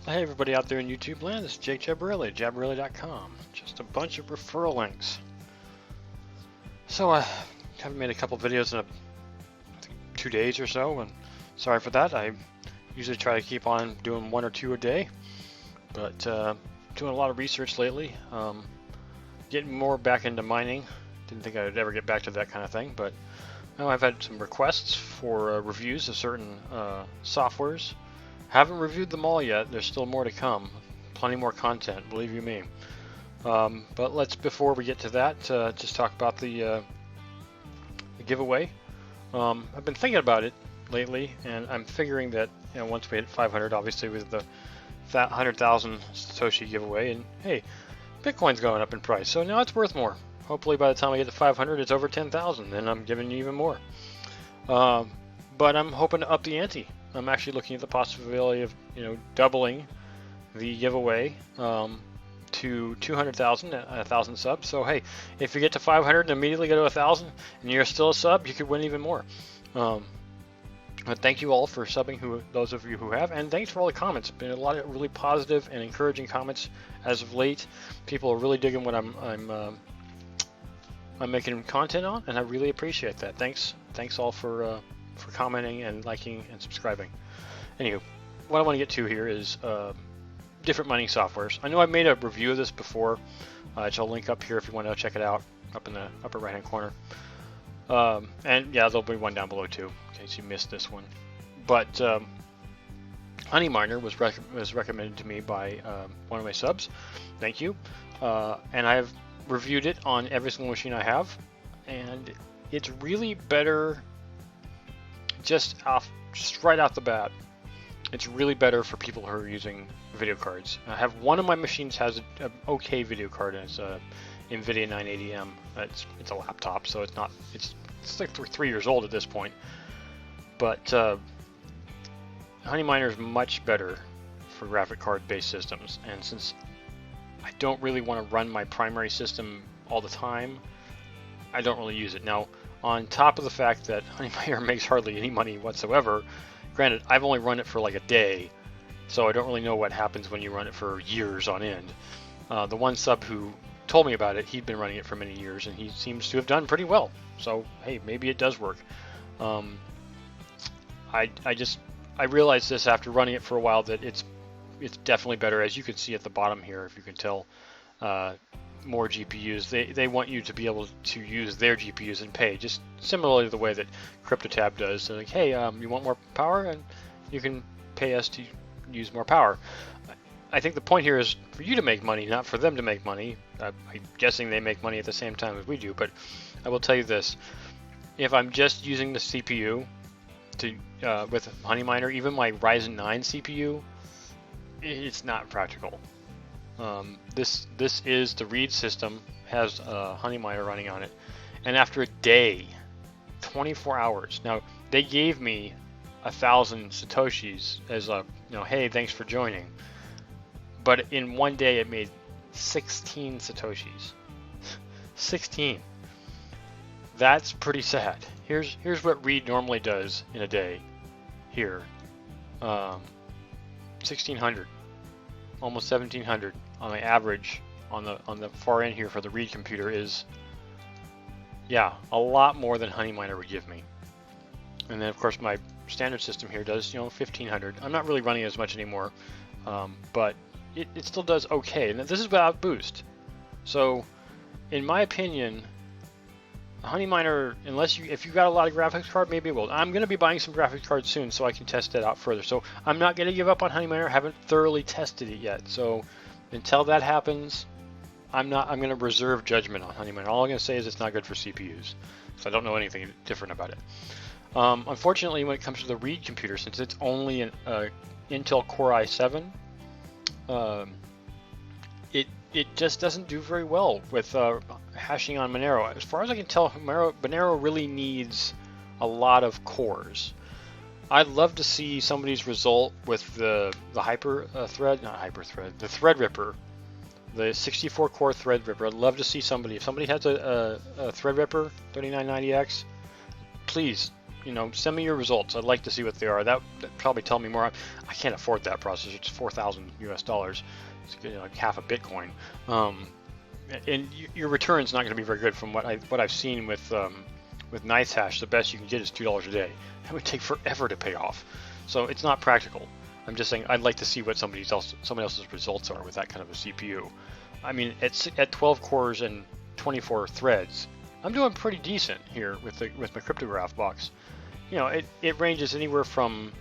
Hey everybody out there in YouTube land, this is Jake Jaboreli, Jaboreli.com. Just a bunch of referral links. So I haven't made a couple videos in 2 days or so, and sorry for that. I usually try to keep on doing 1 or 2 a day, but doing a lot of research lately, getting more back into mining. Didn't think I'd ever get back to that kind of thing, but now I've had some requests for reviews of certain softwares. Haven't reviewed them all yet. There's still more to come. Plenty more content, believe you me. But before we get to that, just talk about the giveaway. I've been thinking about it lately, and I'm figuring that once we hit 500, obviously with the 100,000 Satoshi giveaway, and hey, Bitcoin's going up in price, so now it's worth more. Hopefully by the time I get to 500, it's over 10,000, and I'm giving you even more. But I'm hoping to up the ante. I'm actually looking at the possibility of doubling the giveaway to 200,000 at 1,000 subs. So hey, if you get to 500 and immediately go to 1,000 and you're still a sub, you could win even more. But thank you all for subbing, those of you who have, and thanks for all the comments. Been a lot of really positive and encouraging comments as of late. People are really digging what I'm making content on, and I really appreciate that. Thanks all for commenting and liking and subscribing. Anywho, what I want to get to here is different mining softwares. I know I made a review of this before, which I'll link up here if you want to check it out, up in the upper right hand corner. And yeah, there'll be one down below too, in case you missed this one. But Honeyminer was recommended to me by one of my subs. Thank you. And I've reviewed it on every single machine I have, and it's really better. Just right off the bat, it's really better for people who are using video cards. I have one of my machines has an okay video card, and it's a NVIDIA 980M. It's a laptop, so it's like 3 years old at this point. But Honeyminer is much better for graphic card based systems, and since I don't really want to run my primary system all the time, I don't really use it. Now, on top of the fact that Honeyminer makes hardly any money whatsoever, granted, I've only run it for like a day, so I don't really know what happens when you run it for years on end. The one sub who told me about it, he'd been running it for many years, and he seems to have done pretty well. So, hey, maybe it does work. I realized this after running it for a while, that it's definitely better, as you can see at the bottom here, if you can tell. More GPUs. They want you to be able to use their GPUs and pay, just similarly the way that CryptoTab does. So like, hey, you want more power, and you can pay us to use more power. I think the point here is for you to make money, not for them to make money. I'm guessing they make money at the same time as we do, but I will tell you this: if I'm just using the CPU with Honeyminer, even my Ryzen 9 CPU, it's not practical. This is the read system, has Honeyminer running on it, and after a day, 24 hours. Now they gave me 1,000 Satoshis as a hey, thanks for joining, but in one day it made 16 Satoshis. 16. That's pretty sad. Here's what read normally does in a day. Here, 1,600, almost 1,700. On my average on the far end here for the read computer is, yeah, a lot more than Honeyminer would give me. And then of course my standard system here does 1,500. I'm not really running as much anymore, but it still does okay. And this is without boost. So in my opinion, Honeyminer, if you got a lot of graphics card, maybe it will. I'm going to be buying some graphics cards soon so I can test it out further. So I'm not going to give up on Honeyminer. I haven't thoroughly tested it yet. So until that happens, I'm going to reserve judgment on Honeyminer. All I'm going to say is it's not good for CPUs, so I don't know anything different about it. Unfortunately, when it comes to the read computer, since it's only an Intel Core i7, it just doesn't do very well with hashing on Monero. As far as I can tell, Monero really needs a lot of cores. I'd love to see somebody's result with the Threadripper, the 64 core Threadripper. I'd love to see somebody, if somebody has a Threadripper 3990X, please You know, send me your results. I'd like to see what they are. That probably tell me more. I can't afford that processor. It's $4,000 US. It's like half a Bitcoin. And your return's not going to be very good. From what I've seen with NiceHash, the best you can get is $2 a day. That would take forever to pay off. So it's not practical. I'm just saying I'd like to see what somebody else's results are with that kind of a CPU. I mean, at 12 cores and 24 threads, I'm doing pretty decent here with my cryptograph box. You know, it ranges anywhere from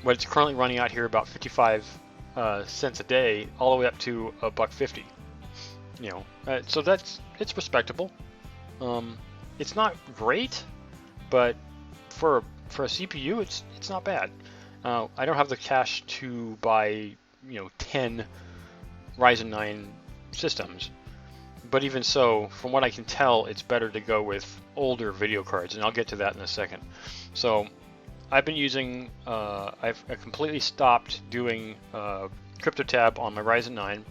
what it's currently running out here, about 55 cents a day, all the way up to $1.50. You know, so it's respectable. It's not great, but for a CPU, it's not bad. I don't have the cash to buy 10 Ryzen 9 systems, but even so, from what I can tell, it's better to go with older video cards, and I'll get to that in a second. So I've been using, I completely stopped doing CryptoTab on my Ryzen 9,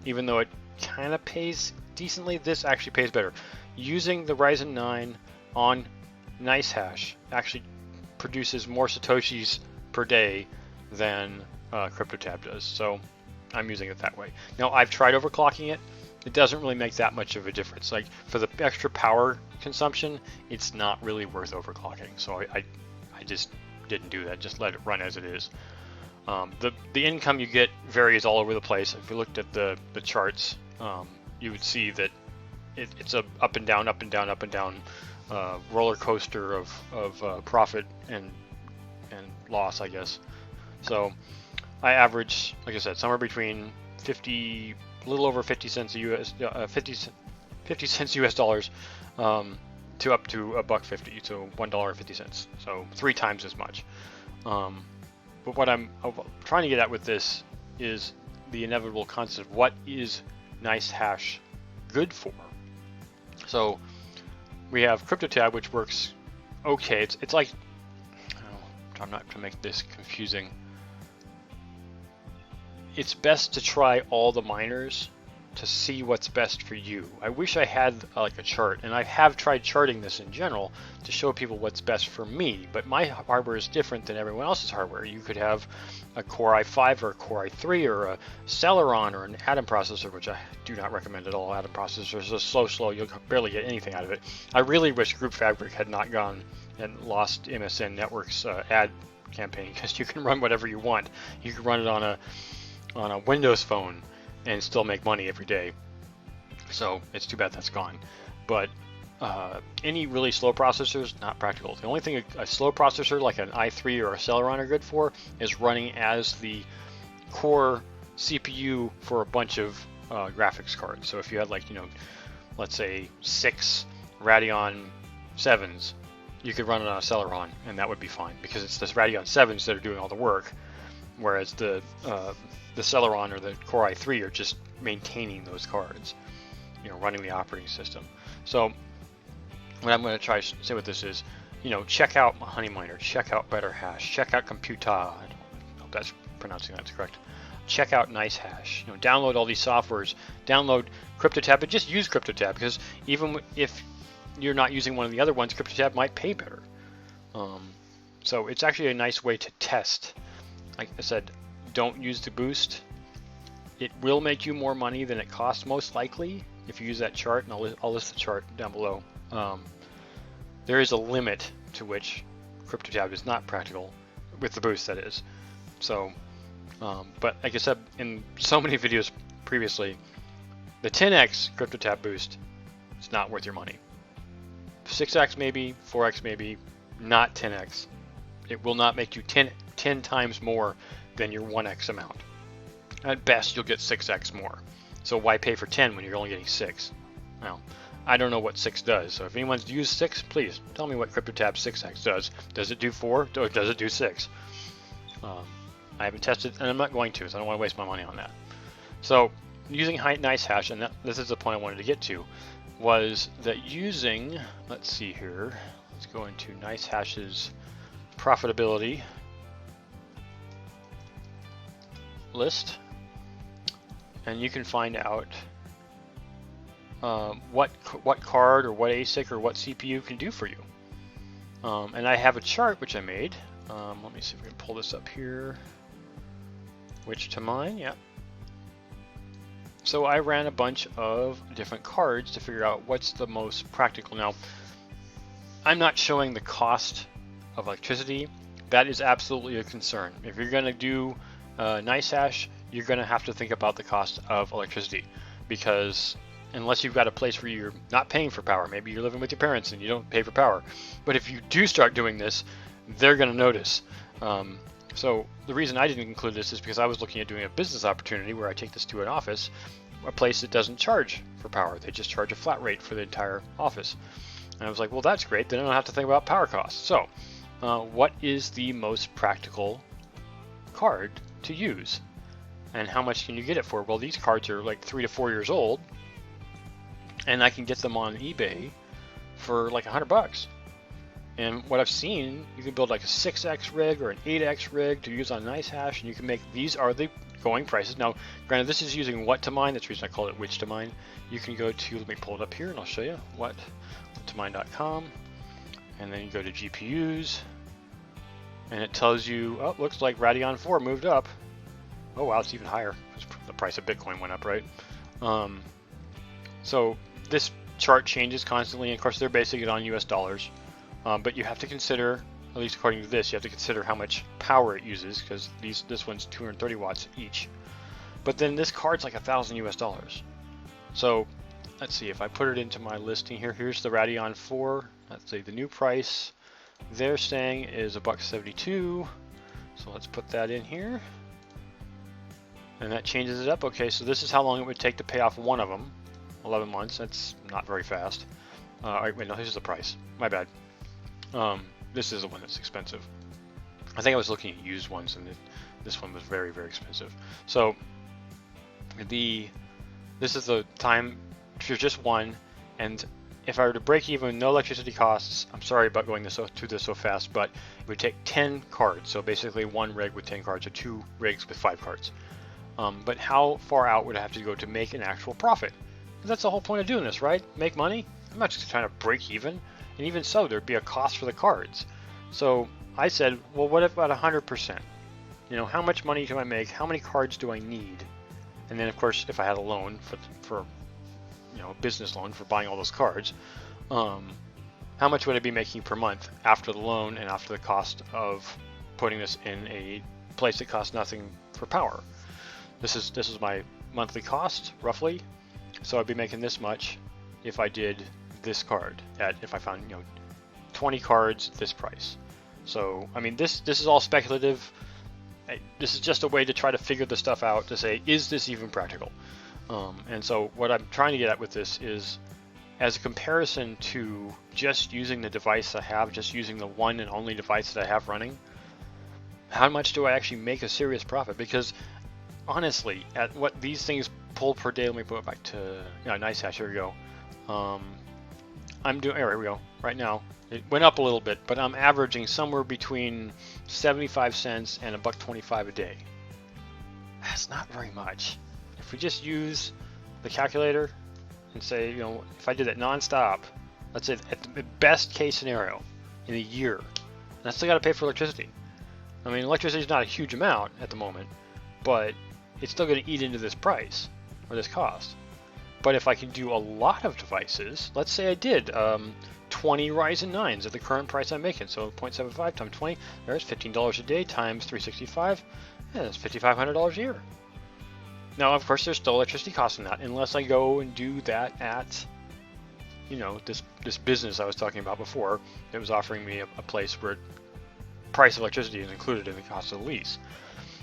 even though it kind of pays decently. This actually pays better. Using the Ryzen 9 on NiceHash actually produces more Satoshis per day than CryptoTab does, so I'm using it that way. Now, I've tried overclocking it. It doesn't really make that much of a difference. Like, for the extra power consumption, it's not really worth overclocking, so I just didn't do that. Just let it run as it is. The income you get varies all over the place. If you looked at the charts, you would see that it's a up and down, up and down, up and down roller coaster of profit and loss, I guess. So I average, like I said, somewhere between a little over 50 cents US dollars to up to $1.50, so $1.50. So 3 times as much. But what I'm trying to get at with this is the inevitable concept of what is NiceHash good for. So we have CryptoTab, which works okay. It's like, I'm not to make this confusing. It's best to try all the miners to see what's best for you. I wish I had like a chart, and I have tried charting this in general to show people what's best for me, but my hardware is different than everyone else's hardware. You could have a Core i5 or a Core i3 or a Celeron or an Atom processor, which I do not recommend at all. Atom processors are so slow, you'll barely get anything out of it. I really wish Group Fabric had not gone and lost MSN Network's ad campaign, because you can run whatever you want. You can run it on a Windows phone and still make money every day. So it's too bad that's gone. But any really slow processors, not practical. The only thing a slow processor like an i3 or a Celeron are good for is running as the core CPU for a bunch of graphics cards. So if you had, like, let's say 6 Radeon 7s, you could run it on a Celeron, and that would be fine, because it's this Radeon 7s that are doing all the work, whereas the Celeron or the Core i3 are just maintaining those cards, running the operating system. So what I'm going to try to say with this is, check out Honeyminer, check out BetterHash, check out Computa. I hope that's pronouncing that's correct. Check out NiceHash. Download all these softwares. Download CryptoTab, but just use CryptoTab, because even if you're not using one of the other ones, CryptoTab might pay better. So it's actually a nice way to test. Like I said, don't use the boost. It will make you more money than it costs, most likely, if you use that chart, and I'll list the chart down below. There is a limit to which CryptoTab is not practical, with the boost, that is. So, but like I said in so many videos previously, the 10x CryptoTab boost is not worth your money. 6x maybe, 4x maybe, not 10x. It will not make you 10 times more than your 1x amount. At best, you'll get 6x more. So why pay for 10 when you're only getting 6? Well, I don't know what 6 does, so if anyone's used 6, please tell me what CryptoTab 6x does. Does it do 4, or does it do 6? I haven't tested, and I'm not going to, so I don't want to waste my money on that. So using NiceHash, and this is the point I wanted to get to, was that using, let's see here, let's go into NiceHash's profitability list, and you can find out what card or what ASIC or what CPU can do for you. And I have a chart which I made. Let me see if we can pull this up here. Which to mine, yeah. So I ran a bunch of different cards to figure out what's the most practical. Now, I'm not showing the cost of electricity. That is absolutely a concern. If you're going to do NiceHash, you're going to have to think about the cost of electricity, because unless you've got a place where you're not paying for power, maybe you're living with your parents and you don't pay for power. But if you do start doing this, they're going to notice. So the reason I didn't include this is because I was looking at doing a business opportunity where I take this to an office, a place that doesn't charge for power. They just charge a flat rate for the entire office. And I was like, well, that's great. Then I don't have to think about power costs. So what is the most practical card to use? And how much can you get it for? Well, these cards are like 3 to 4 years old, and I can get them on eBay for like $100. And what I've seen, you can build like a 6x rig or an 8x rig to use on NiceHash, and you can make, these are the going prices. Now, granted, this is using what to mine. That's the reason I called it which to mine. You can go to, let me pull it up here and I'll show you whattomine.com, and then you go to GPUs, and it tells you, oh, looks like Radeon 4 moved up. Oh wow, it's even higher because the price of Bitcoin went up, right? So this chart changes constantly, and of course they're basing it on US dollars. But you have to consider, at least according to this, you have to consider how much power it uses, because this one's 230 watts each. But then this card's like $1,000 US. So let's see, if I put it into my listing here, here's the Radeon 4. Let's say the new price they're saying is $1.72. So let's put that in here. And that changes it up. Okay, so this is how long it would take to pay off one of them. 11 months, that's not very fast. Wait, no, this is the price. My bad. This is the one that's expensive. I think I was looking at used ones, and this one was very, very expensive. So this is the time for just one, and if I were to break even, no electricity costs, I'm sorry about going through this so fast, but it would take 10 cards. So basically one rig with 10 cards, or 2 rigs with 5 cards. But how far out would I have to go to make an actual profit? That's the whole point of doing this, right? Make money? I'm not just trying to break even. And even so, there'd be a cost for the cards. So I said, well, what about 100%? You know, how much money do I make? How many cards do I need? And then, of course, if I had a loan for you know, a business loan for buying all those cards, how much would I be making per month after the loan and after the cost of putting this in a place that costs nothing for power? This is my monthly cost, roughly. So I'd be making this much if I did this card if I found, you know, 20 cards at this price. So I mean, this is all speculative. This is just a way to try to figure the stuff out, to say, is this even practical? And so what I'm trying to get at with this is, as a comparison to just using the device I have, just using the one and only device that I have running, how much do I actually make a serious profit? Because honestly, at what these things pull per day, let me put it back to NiceHash. Here we go. I'm doing, here we go. Right now, it went up a little bit, but I'm averaging somewhere between 75 cents and $1.25 a day. That's not very much. If we just use the calculator and say, you know, if I did it nonstop, let's say at the best case scenario in a year, and I still got to pay for electricity. I mean, electricity is not a huge amount at the moment, but it's still going to eat into this price or this cost. But if I can do a lot of devices, let's say I did 20 Ryzen 9s at the current price I'm making, so 0.75 times 20, there's $15 a day times 365, yeah, that's $5,500 a year. Now, of course, there's still electricity costs in that, unless I go and do that at, you know, this business I was talking about before that was offering me a place where price of electricity is included in the cost of the lease.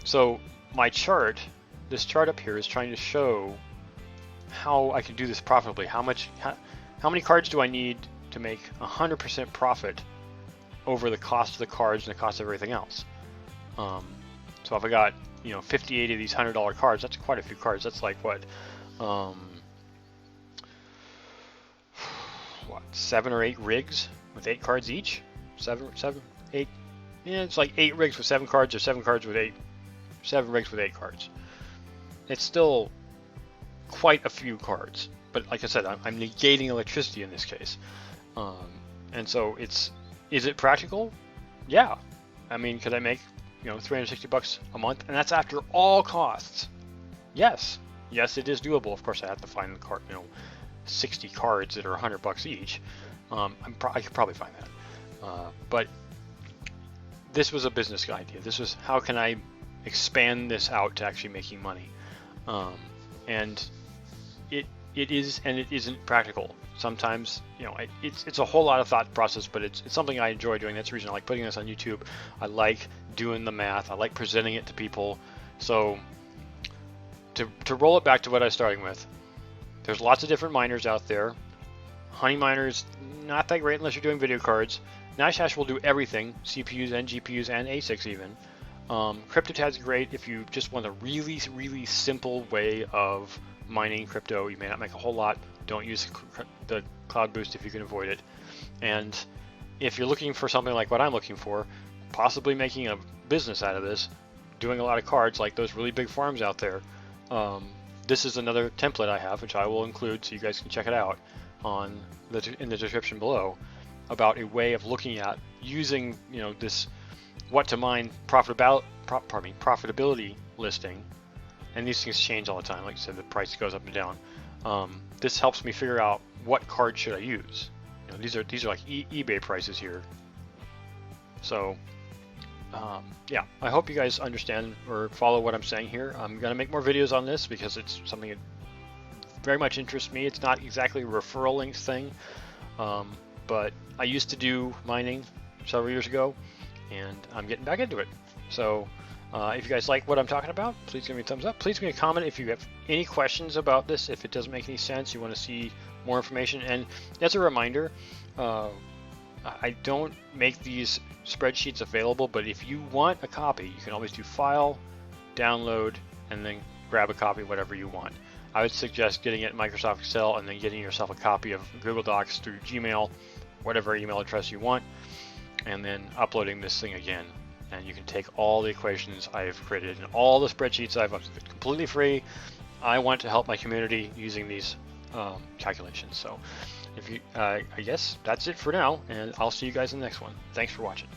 So my chart, this chart up here, is trying to show how I can do this profitably. How many cards do I need to make 100% profit over the cost of the cards and the cost of everything else? So if I got, you know, 58 of these $100 cards, that's quite a few cards. That's like what 7 or 8 rigs with 8 cards each? 7, 8. Yeah, it's like 8 rigs with 7 cards, or 7 cards with 8. 7 rigs with 8 cards. It's still quite a few cards, but like I said, I'm negating electricity in this case, and so it's Is it practical? Yeah. I mean, could I make, you know, $360 a month? And that's after all costs. Yes. Yes, it is doable. Of course, I have to find the card, you know, 60 cards that are $100 each. I could probably find that. But this was a business idea. This was, how can I expand this out to actually making money? And it is, and it isn't practical. Sometimes, you know, it's a whole lot of thought process, but it's something I enjoy doing. That's the reason I like putting this on YouTube. I like doing the math. I like presenting it to people. So to roll it back to what I was starting with, there's lots of different miners out there. Honey Miner's not that great unless you're doing video cards. NiceHash will do everything, CPUs and GPUs and ASICs even. CryptoTad's great if you just want a really, really simple way of mining crypto. You may not make a whole lot. Don't use the Cloud Boost if you can avoid it. And if you're looking for something like what I'm looking for, possibly making a business out of this, doing a lot of cards like those really big farms out there, this is another template I have, which I will include so you guys can check it out in the description below, about a way of looking at using, you know, this what to mine profitability listing. And these things change all the time. Like I said, the price goes up and down. This helps me figure out what card should I use. You know, these are like eBay prices here. So yeah, I hope you guys understand or follow what I'm saying here. I'm gonna make more videos on this because it's something that very much interests me. It's not exactly a referral links thing, but I used to do mining several years ago, and I'm getting back into it. So if you guys like what I'm talking about, please give me a thumbs up. Please give me a comment if you have any questions about this, if it doesn't make any sense, you want to see more information. And as a reminder, I don't make these spreadsheets available, but if you want a copy, you can always do File, Download, and then grab a copy, whatever you want. I would suggest getting it in Microsoft Excel and then getting yourself a copy of Google Docs through Gmail, whatever email address you want, and then uploading this thing again. And you can take all the equations I've created and all the spreadsheets I've uploaded completely free. I want to help my community using these calculations. So if you, I guess that's it for now, and I'll see you guys in the next one. Thanks for watching.